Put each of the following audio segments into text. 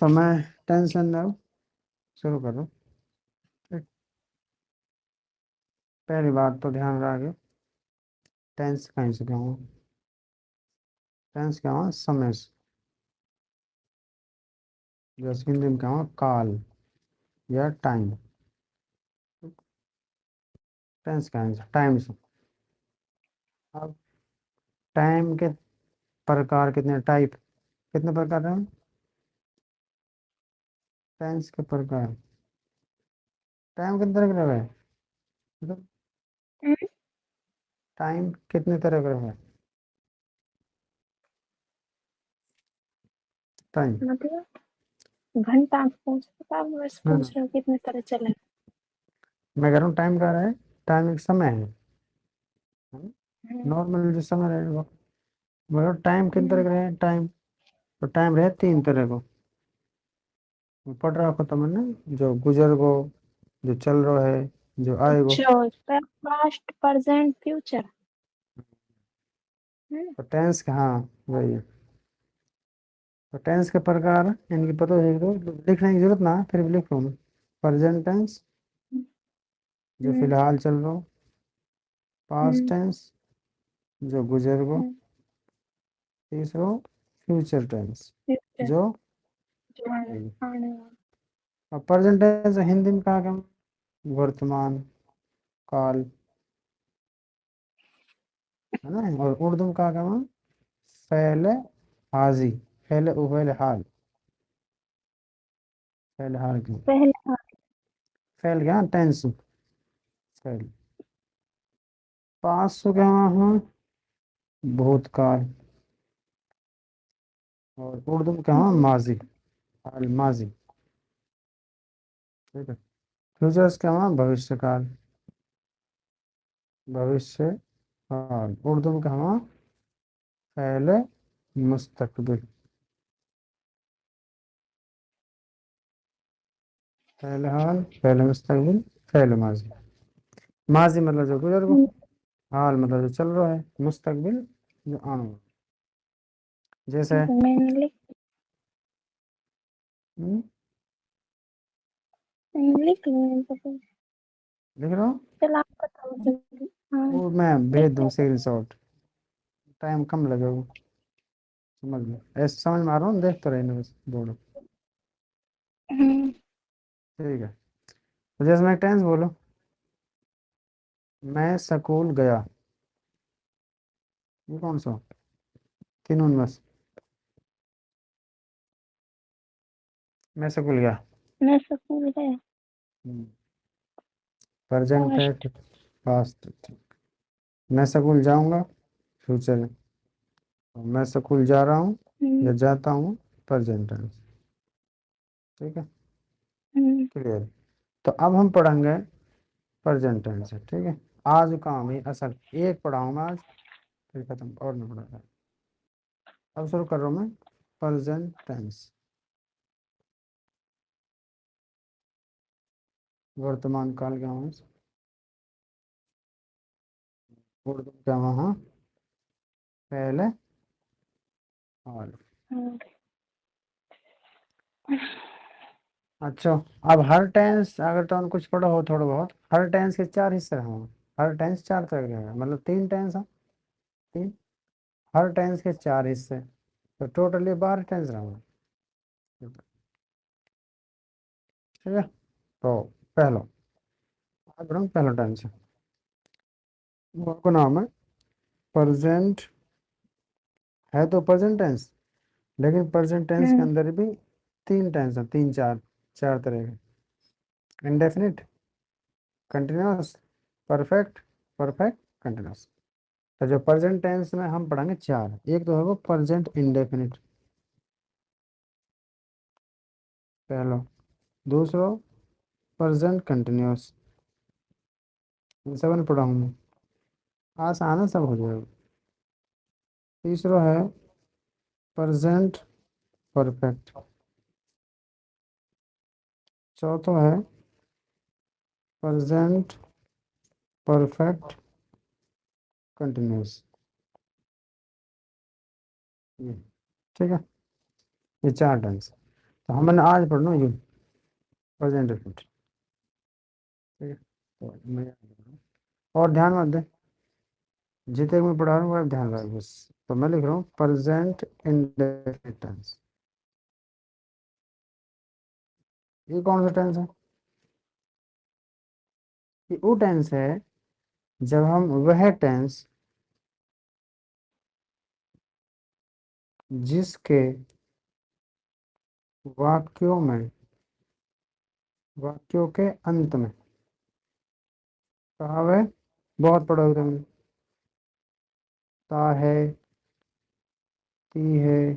तो मैं टेंशन अब शुरू करूँ। ठीक। पहली बात तो ध्यान रखे, टेंस कहीं से कहूँ, टेंस क्या हुआ समय से, जैसे हिंदी में क्या हुआ काल या टाइम। टेंस कहीं से टाइम से। अब टाइम के प्रकार कितने, टाइप कितने प्रकार हैं टेंस के प्रकार? टाइम कितने तरह का है, मतलब हम्म, टाइम कितने तरह का है? टाइम मतलब घंटा आप पूछ रहे हो, बस ना, पूछ रहे हो कितने तरह चले। मैं कह रहा हूँ टाइम कह रहा है, टाइम एक समय है, हम्म, नॉर्मल जो समय रहेगा। मतलब टाइम कितने तरह हम्म, का है टाइम? तो टाइम रहे तीन तरह को, पढ़ रहा हो तो मैंने, जो गुजर गो, जो चल रहा है, जो आएगो। अच्छा, पास्ट प्रेजेंट फ्यूचर। तो टेंस का हाँ वही है। तो टेंस के प्रकार इनकी पता है तो लिखने की जरूरत ना, फिर भी लिख लो मैं। प्रेजेंट टेंस जो फिलहाल चल रहा हो, पास्ट टेंस जो गुजर गो, तीसरो फ्यूचर टेंस फ्यूचर जो जो आएगी। आने वाला। और प्रेजेंट टेंस हिंदी में कहा क्या, वर्तमान काल, है ना। और उर्दू में कहा क्या, फेल हाजी, फेल हाल, फेल हाल की, पहले हाँ। फेल क्या टेंस, फेल। पास हो गया हाँ भूतकाल, और उर्दू में कहा माजी, हाल माजी। ठीक है। फ्यूचर्स क्या वहाँ भविष्य काल, भविष्य काल। उर्दू में कहा पहले मुस्तकबिल, पहले हाल पहले मुस्तकबिल, पहले माजी। माजी मतलब जो गुजर गो, हाल मतलब जो चल रहा है, मुस्तकबिल जो आने वाला। जैसे मैंने हम्म, लिख लिया तो। लिख रहा हूँ, चल आप बताओ जल्दी। हाँ, वो मैं लिख भेज दूँ लिया। स्क्रीन शॉट, टाइम कम लगेगा, समझ लो ऐसे समझ में आ रहा हूँ, देख तो रही ना बस बोलो। हम्म, ठीक है। तो जैसे मैं टेंस बोलो, मैं स्कूल गया, ये कौन सा, तीन उन बस, मैं स्कूल गया। मैं स्कूल गया। प्रेजेंट है, पास्ट। पास्ट। मैं स्कूल जाऊंगा, फ्यूचर है। और मैं स्कूल जा रहा हूँ हम्म, या जाता हूँ, प्रेजेंट टेंस। ठीक है, हम्म, क्लियर। तो अब हम पढ़ेंगे प्रेजेंट टेंस है, ठीक है। आज काम है असल, एक पढ़ाऊंगा आज, फिर खत्म और नहीं पढ़ाऊंगा। अब शुरू कर रहा हूँ मैं, प्रेजेंट टेंस, वर्तमान काल क्या हूँ, उर्दू क्या वहाँ पहले हाल। हाँ, अच्छा, अब हर टेंस अगर तो कुछ पढ़ा हो थोड़ा बहुत, हर टेंस के चार हिस्से हैं, हर टेंस चार तरह के हैं, मतलब तीन टेंस हैं, तीन, हर टेंस के चार हिस्से, तो टोटली 12 टेंस रहा। ठीक है। तो पहला, अब हम पहला टेंस है, वो नाम है प्रेजेंट, है तो प्रेजेंट टेंस, लेकिन प्रेजेंट टेंस के हम्म, अंदर भी तीन टेंस हैं, तीन चार, चार तरह के, indefinite, continuous, perfect, perfect continuous. तो जो प्रेजेंट टेंस में हम पढ़ेंगे चार, एक तो है वो प्रेजेंट इंडेफिनिट, पहला। दूसरा प्रेजेंट कंटिन्यूअस, इन सब में पढ़ा हूँ मैं, आसान है, सब हो जाएगा। तीसरा है प्रेजेंट परफेक्ट, चौथा है प्रेजेंट परफेक्ट कंटिन्यूअस। ठीक है, ये चार टेंस। तो हमने आज पढ़ना ये प्रेजेंट डेफिनेट, ठीक है। तो मैं याद रख रहा हूँ। और ध्यान मत दे, जितने मैं पढ़ा रहा हूँ वो आप ध्यान रख बस। तो मैं लिख रहा हूँ प्रेजेंट इंडेफिनिट टेंस। ये कौन सा टेंस है? ये वो टेंस है जब हम वह टेंस जिसके वाक्यों के अंत में कहा है, बहुत पढ़ा हुआ तुमने, ता है, ती है,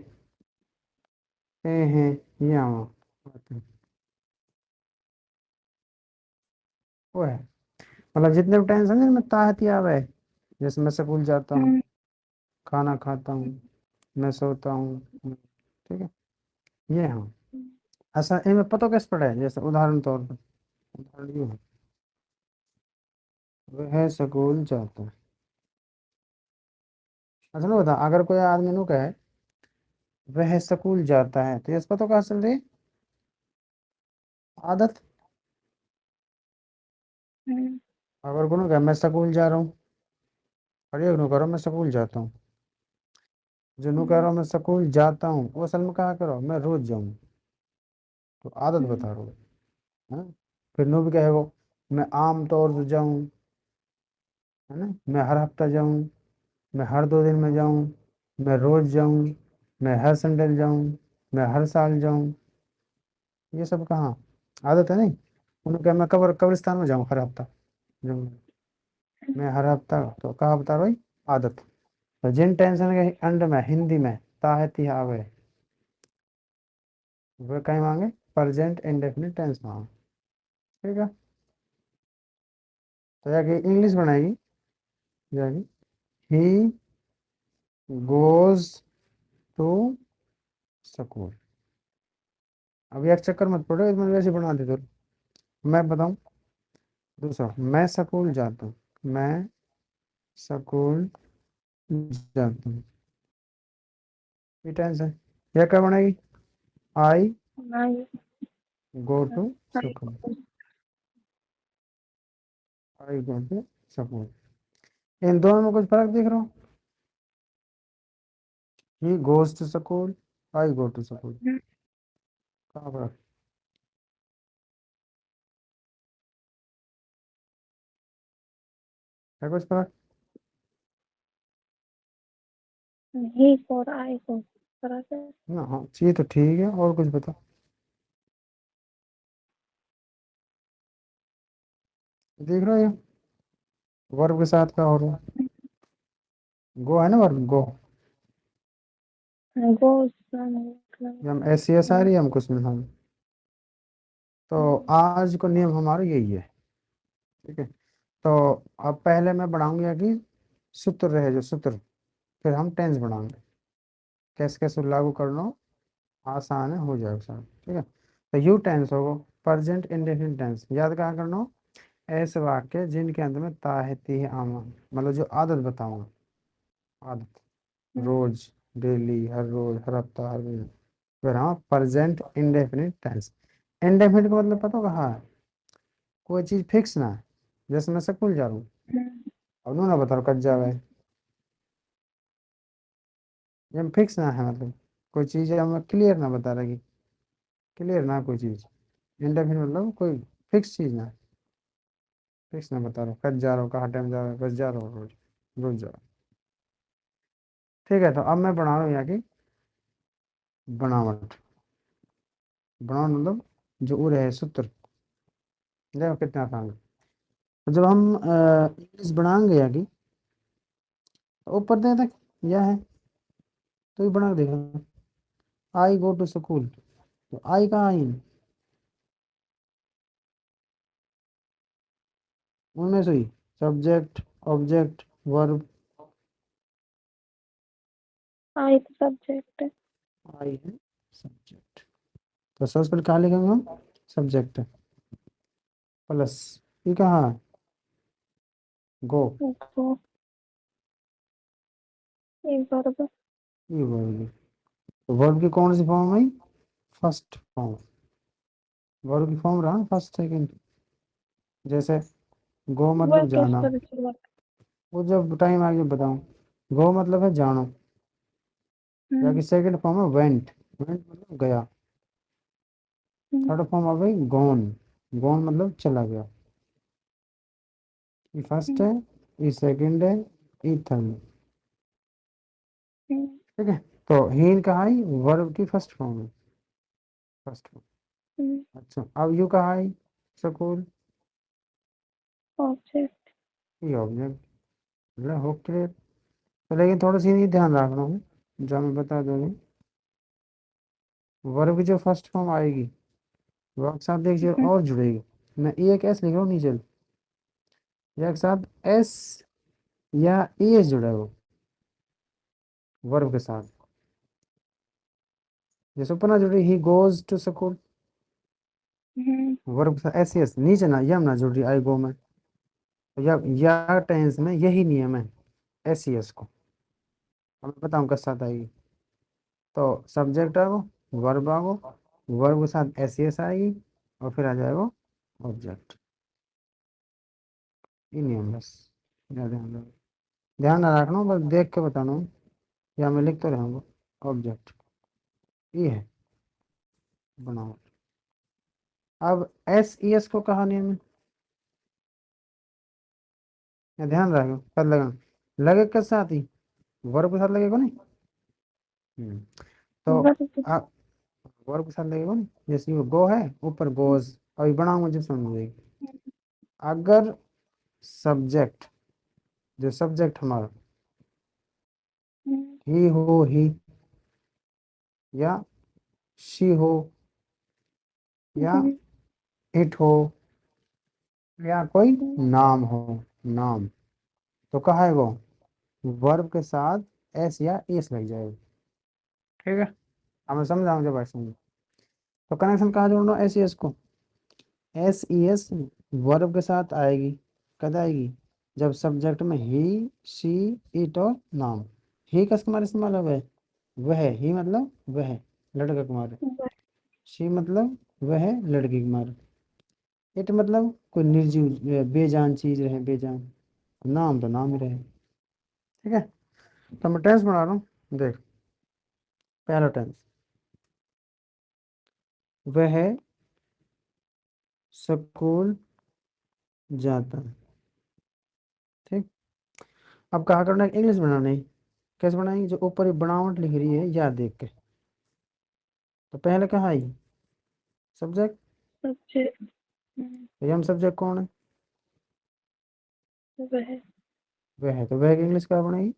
ते हैं, ये आवा आते हैं। वो है, मतलब जितने भी टेंस हैं जिनमें ता है ती आवे, जैसे मैं स्कूल जाता हूँ, खाना खाता हूँ, मैं सोता हूँ, ठीक है, ये हाँ। ऐसा इनमें पता कैसे पड़ा है, जैसे उदाहरण तौर पर, उदाहरण ये है, वह स्कूल जाता है। अच्छा ना बता, अगर कोई आदमी नु कहे वह स्कूल जाता है, तो ये पता कहाँ चल रही है? आदत। अगर को कहे मैं स्कूल जा रहा हूँ, और ये नु करो मैं स्कूल जाता हूँ, जो नु कह रहा हूँ मैं स्कूल जाता हूँ, वो असल में कहा करो मैं रोज जाऊँ, तो आदत बता रहा हूँ, है। फिर नु भी कहेगो मैं आम तौर से जाऊँ, है ना, मैं हर हफ्ता जाऊँ, मैं हर 2 दिन में जाऊँ, मैं रोज जाऊँ, मैं हर संडे जाऊँ, मैं हर साल जाऊँ, ये सब कहाँ आदत है? नहीं, उन्होंने कहा मैं कब्रिस्तान में जाऊँ हर हफ्ता, जाऊँ मैं हर हफ्ता, तो कहाँ बता रहा भाई? आदत। तो जिन टेंशन के अंड में हिंदी में ताहती आवे, वे कहीं मांगे प्रेजेंट इंडेफिनिट टेंस मांगे, ठीक है। तो जाके इंग्लिश बनाएगी, जाएगी ही गोज टू स्कूल। अब यार चक्कर मत पड़ो, मैंने वैसे बना दे, तो मैं बताऊं दूसरा, मैं स्कूल जाता हूँ, मैं स्कूल जाता हूँ, ये टेंस है। यह क्या बनेगी? I go to school, I go to school. इन दोनों में कुछ फर्क दिख रहा हो? He goes to school, I go to school, कहाँ फर्क है? कुछ फर्क? ही और आई को फर्क है। ना हाँ चाहिए तो ठीक है, और कुछ बता, देख रहे हो ये वर्ब के साथ क्या हो रहा है? गो है ना वर्ब, गो। गो मतलब ये हम एस सी एस आ रही है हम कुछ में हम। तो आज को नियम हमारा यही है, ठीक है। तो अब पहले मैं बढ़ाऊंगा कि सूत्र रहे जो सूत्र, फिर हम टेंस बढ़ाएंगे, कैसे कैसे लागू करना आसान है, हो जाएगा सर, ठीक है। तो यू टेंस होगा प्रेजेंट इंडेफिनिट टेंस, याद कहाँ करना हो? ऐसे वाक्य जिनके अंत में ता है ती है आमा, मतलब जो आदत बताऊंगा, आदत, रोज, डेली, हर रोज, हर हफ्ता, हर दिन। फिर हाँ प्रेजेंट इंडेफिनिट टेंस। इंडेफिनिट का मतलब पता कहाँ है? कोई चीज़ फिक्स ना है, जैसे मैं स्कूल जा रहा हूँ, अब उन्होंने बता कब जावे, ये फिक्स ना है, मतलब कोई चीज़ हमें क्लियर ना बता रही, क्लियर ना कोई चीज़। इंडेफिनिट मतलब कोई फिक्स चीज़ ना, फिक्स ना बता रहा कब जा रहा हूँ, कहाँ टाइम जा रहा हूँ, बस जा रहा हूँ रोज, रोज जा रहा हूँ, ठीक है। तो अब मैं बना रहा हूँ यहाँ की बनावट, बनावट मतलब जो उर है सूत्र, देखो कितना आसान है। तो जब हम इंग्लिश बनाएंगे यहाँ की, तो ऊपर दे तक यह है, तो ये बना के देखो, आई गो टू स्कूल, तो आई कहाँ आई? उनमें से ही सब्जेक्ट, ऑब्जेक्ट, वर्ब, आई तो सब्जेक्ट है। आई है सब्जेक्ट। तो सबसे पहले कहाँ लिखेंगे हम? सब्जेक्ट प्लस, ये कहाँ है? गो, तो एक वर्ब। ये वर्ब। तो वर्ब की कौन सी फॉर्म है? फर्स्ट फॉर्म, वर्ब की फॉर्म रहा फर्स्ट सेकंड। जैसे गो वह मतलब कैसे जाना, पता चला? वो जब टाइम आगे बताऊं। गो मतलब है जानो, या कि सेकंड फॉर्म है वेंट, वेंट मतलब गया। थर्ड फॉर्म आ गई गॉन, गॉन मतलब चला गया। ये फर्स्ट है, ये सेकंड है, ये थर्ड है। ठीक है, तो हीन कहा ही वर्ब की फर्स्ट फॉर्म है, फर्स्ट फॉर्म। अच्छा, अब यू कहा ही स्कूल, ऑब्जेक्ट। ये ऑब्जेक्ट, मतलब हो क्लियर। तो लेकिन थोड़ा सी नहीं ध्यान रखना है, जो मैं बता दूंगी। वर्ब की जो फर्स्ट फॉर्म आएगी वो एक साथ देखिए और जुड़ेगी। मैं ए एक एस लिख रहा हूँ नीचे, या एक साथ एस या ए एस जुड़ा है वो वर्ब के साथ। जैसे ऊपर ना जुड़ी ही गोज टू स्कूल, वर्ब के साथ एस एस, नीचे ना यम ना जुड़ रही आई गो में, या टेंस में यही नियम है एस एस को। अब मैं बताऊँ किस साथ आएगी। तो सब्जेक्ट है वो, वर्ब आ वो, वर्ब के साथ एस एस आएगी और फिर आ जाएगा ऑब्जेक्ट। ये नियम बस, ध्यान ध्यान रखना, ध्यान ना रखना, बस देख के बताना, या मैं लिख तो रहूँगा ऑब्जेक्ट। ये है बनाओ। अब एस ई एस को कहा नियम है, या ध्यान रखो कब लगाना, लगे के साथ ही, वर्ब के साथ लगेगा नहीं। तो आप वर्ब के साथ लगेगा नहीं, जैसे वो गो है ऊपर गोज, अभी बनाऊंगा जब समझेगी। अगर सब्जेक्ट, जो सब्जेक्ट हमारा ही हो, ही या शी हो या इट हो या कोई नाम हो, नाम, तो कहा है वो वर्ब के साथ एस या एस लग जाएगा। ठीक है, हमें समझाऊंगा जब ऐसे। तो कनेक्शन कहाँ जोड़ना एस एस को, एस ई एस वर्ब के साथ आएगी, कब आएगी, जब सब्जेक्ट में ही शी इट और नाम। ही का इस्तेमाल इस्तेमाल है वह, ही मतलब वह लड़का कुमार, शी मतलब वह लड़की कुमार, इट मतलब कोई निर्जीव बेजान चीज रहे, बेजान, नाम तो नाम ही रहे। ठीक है, तो मैं टेंस बना रहा हूँ, देख। पहला टेंस, वह स्कूल जाता है। ठीक, अब कहा करना इंग्लिश बनाना है, कैसे बनाएंगे, जो ऊपर ही बनावट लिख रही है याद देख के। तो पहले कहा आई सब्जेक्ट, सब्जेक्ट। हम सब्जेक्ट कौन है, वह। वह है, तो वह की इंग्लिश क्या बनेगी,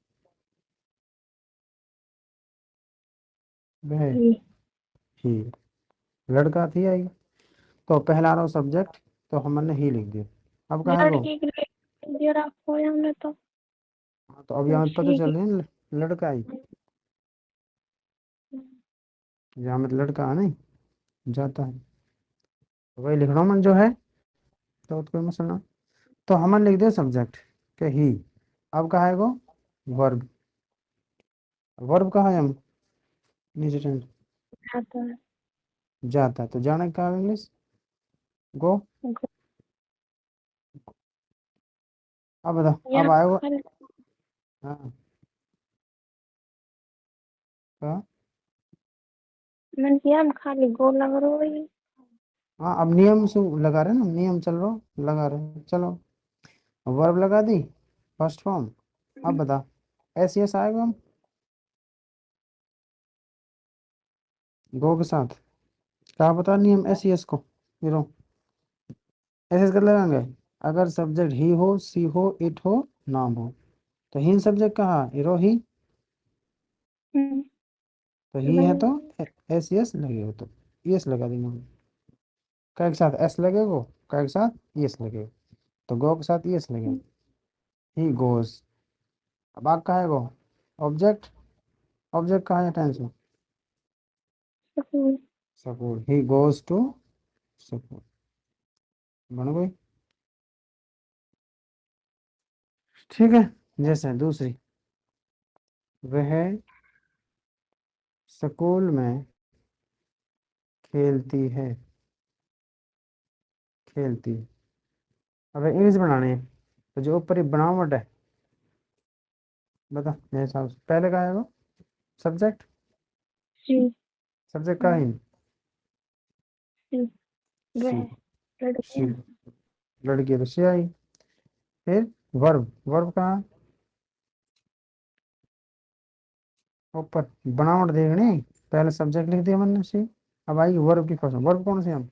वह ही, लड़का थी आएगी। तो पहला रहा सब्जेक्ट, तो हमने ही लिख दिया। अब कहा है वो, लड़की के लिए दिया रखो है हमने तो। हाँ, तो अब यहाँ पता शी चल की। रही है ना, लड़का आई, यहाँ में लड़का नहीं जाता है, तो वही लिख रहा हूँ मैं जो है, तो कोई मसला ना। तो हमने लिख दिया सब्जेक्ट के ही। अब कहा है वो वर्ब, वर्ब कहा है हम नीचे टेंस, जाता है। जाता है, तो जाने का इंग्लिश गो। अब बता, अब यहाँ आएगा। खाली हाँ, हाँ। मैंने किया, हम खाली गोल लग रहा है। हाँ, अब नियम से लगा रहे ना, नियम चल रहा, लगा रहे, चलो। वर्ब लगा दी फर्स्ट फॉर्म। अब बता, एस यस आएगा हम गो के साथ, क्या बता नियम एस यस को, हीरो ऐसे कर लगाएंगे। अगर सब्जेक्ट ही हो, सी हो, इट हो, नाम हो, तो ही सब्जेक्ट कहा हीरो ही, तो ही है तो एस यस लगेगा, तो यस लगा देंगे हम। क्या के साथ एस लगेगा, क्या के साथ यस लगेगा, तो गो के साथ यस लगेगा, ही गोज। अब आग कहा है गो, ऑब्जेक्ट, ऑब्जेक्ट कहा है टेंस में, school, he goes to school, बन गई। ठीक है, जैसे दूसरी, वह स्कूल में खेलती है, खेलती है। अब इंग्लिश बनाने हैं, तो जो ऊपर ही बनावट है, बता मेरे हिसाब से पहले का आएगा सब्जेक्ट, शी सब्जेक्ट का ही शी सी, वह लड़की सी है। लड़की है तो सी आई। फिर वर्ब, वर्ब कहाँ है? ऊपर बनावट देखनी, पहले सब्जेक्ट लिख दिया मैंने सी, अब आएगी वर्ब की फर्स्ट, वर्ब कौन सी हम,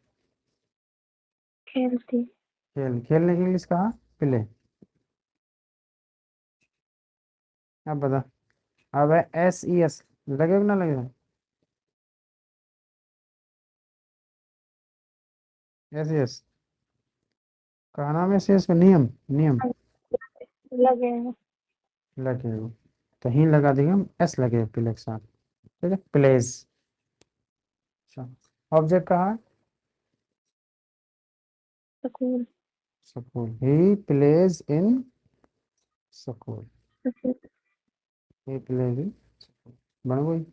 खेलती खेल, खेलने की इंग्लिश कहा प्ले। अब बता, अब है एस ई एस, लगेगा ना लगेगा, एस ई एस कहा नाम है, एस ई एस का नियम, नियम लगेगा। लगेगा, तो ही लगा देंगे हम, एस लगेगा प्ले के साथ, ठीक है प्लेज। अच्छा, ऑब्जेक्ट कहा है, school school, he plays in school, he plays in school, बन गई।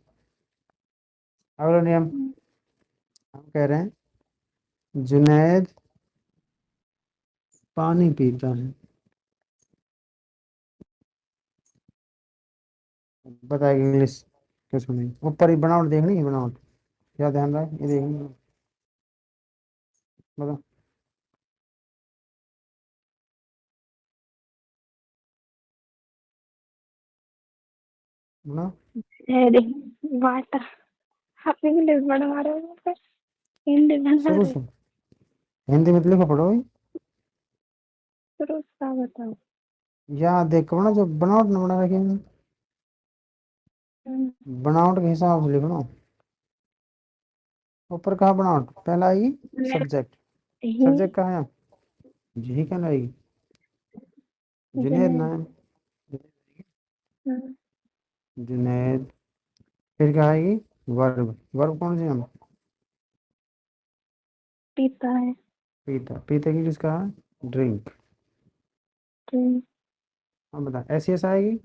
अगला नियम हम कह रहे हैं जुनैद पानी पीता है, बताएगी इंग्लिश क्या सुनेगी, ऊपर ही बनावट देखनी है, बनावट क्या ध्यान रहा ये देखनी, बता बना, अरे वाटर, आप इंग्लिश बढ़वा रहे हो फिर हिंदी बना शुरू रहे। से हिंदी में तो लिखो पढ़ो भाई, शुरू का बताओ। यहाँ देखो ना जो बनावट न बना रखी है, हम्म, बनावट के हिसाब से लिखना, ऊपर कहा बनावट पहला आएगी सब्जेक्ट, ही सब्जेक्ट कहा है, जी क्या आएगी, जुनैद जुनैद नाम, हम्म, जुनैद। फिर क्या आएगी वर्ब, वर्ब कौन सी हम, पीता है पीता, पीते की किसका है ड्रिंक। ड्रिंक अब बता एस एस आएगी,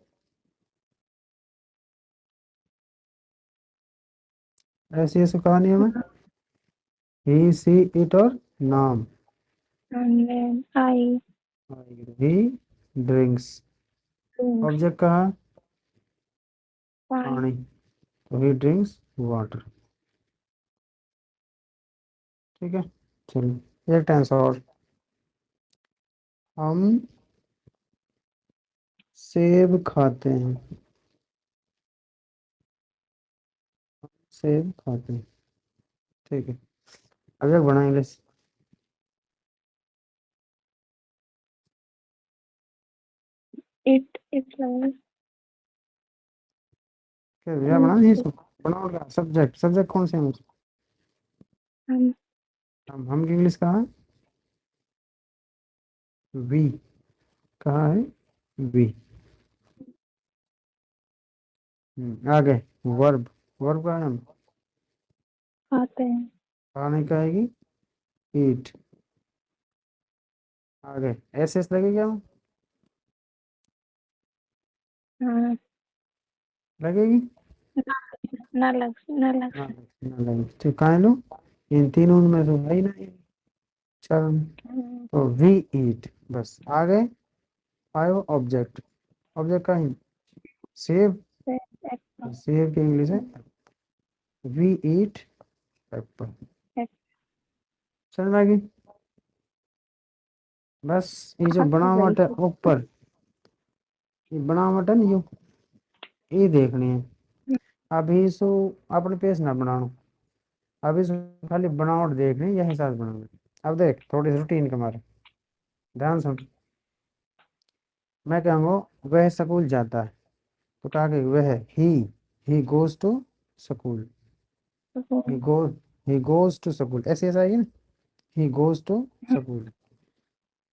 एस एस का नियम है, ही सी इट और नाम, आई ही ड्रिंक्स, ड्रिंक्स ऑब्जेक्ट कहा है पानी पानी, तो ही ड्रिंक्स वाटर, ठीक है। चलिए एक टेंस और, हम सेब खाते हैं, सेब खाते हैं, ठीक है। अब एक बनाएंगे, इट इट लवर क्या यह बना नहीं इसको, बनाओ सब्जेक्ट, सब्जेक्ट कौन से हैं, हम हम की इंग्लिश कहाँ है, वी, कहाँ है वी, आगे वर्ब, वर्ब का है हम, खाते हैं खाने का आएगी ईट, आगे एस एस लगेगा, हाँ, लगेगी ना लग ना, ना लगेगी, ठीक कहाँ लो, इन तीनों में से है ही नहीं, चल तो वी ईट, बस आगे फाइव ऑब्जेक्ट, ऑब्जेक्ट का ही सेब, सेब की इंग्लिश है वी ईट एप्पल, समझ में आ गई। बस ये जो खाते बनावट है जाइए ऊपर, ये बनावट है ना ये देखनी है, अभी सो अपने पेज ना बनाओ, अभी सो खाली बनावट देखनी है, यही हिसाब बनाना। अब देख थोड़ी सी रूटीन के मारे ध्यान सुन, मैं कहूँगा वह स्कूल जाता है, तो कहा कि वह he goes to school, he go he goes to school, ऐसे ऐसा आएगी ना, ही गोज टू स्कूल।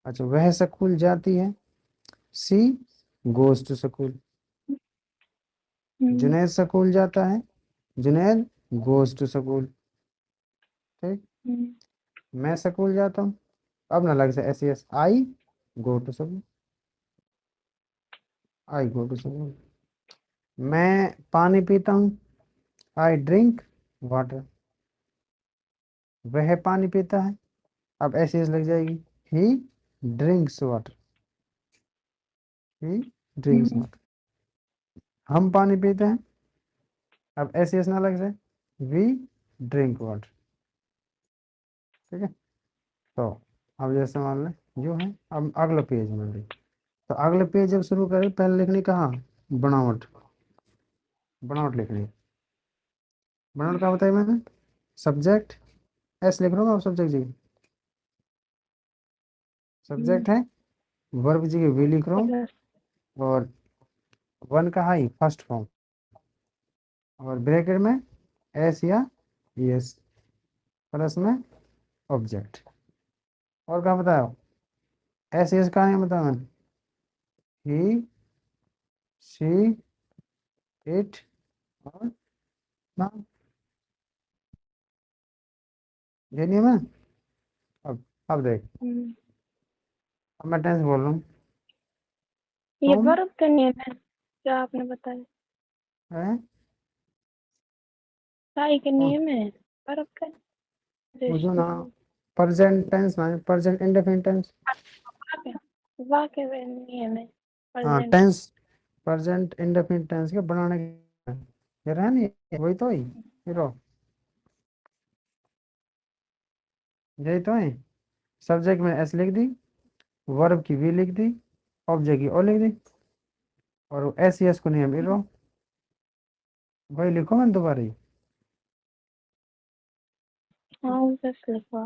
अच्छा वह स्कूल जाती है, she goes to school, Junaid school जाता है, जुनैद गोज टू स्कूल, ठीक। मैं स्कूल जाता हूँ, अब ना लगे S S, I go to school, I go to school. मैं पानी पीता हूँ, आई ड्रिंक वाटर, वह पानी पीता है, अब ऐसी एस लग जाएगी, ही ड्रिंक्स वाटर, ही ड्रिंक्स वाटर। हम पानी पीते हैं, अब ऐसी एस ना लग जाए, वी ड्रिंक वाटर। ठीक है, तो अब जैसे मान लें जो है, अब अगला पेज में लिख, तो अगले पेज जब शुरू करें पहले लिखनी कहाँ, बनावट, बनावट लिखनी। बनावट कहाँ बताई मैंने, सब्जेक्ट एस लिख रहा हूँ, अब सब्जेक्ट जी सब्जेक्ट है, वर्ब जी वी लिख रहा हूँ, प्लस और वन का हाई फर्स्ट फॉर्म, और ब्रैकेट में एस या यस, प्लस में ऑब्जेक्ट। और क्या बताया, एस यस का नहीं बताया मैंने, ही शी इट और ना, ये नहीं है मैं। अब देख, अब मैं टेंस बोल रहा हूँ, ये तुम वर्ब का नियम है जो आपने बताया, है, साई का कौन, नियम है वर्ब का। मुझे ना प्रेजेंट टेंस ना, प्रेजेंट इंडेफिनिट टेंस। वाक्य का नियम है हाँ present. Tense, present indefinite tense के बनाने के, ये रहा नहीं, वही तो है ये रो, यही तो है। सब्जेक्ट में एस लिख दी, वर्ब की वी लिख दी, ऑब्जेक्ट की ओ लिख दी, और एस यस को नहीं हम रो, वही लिखो मैंने दोबारा ही। हाँ बस लिखवा।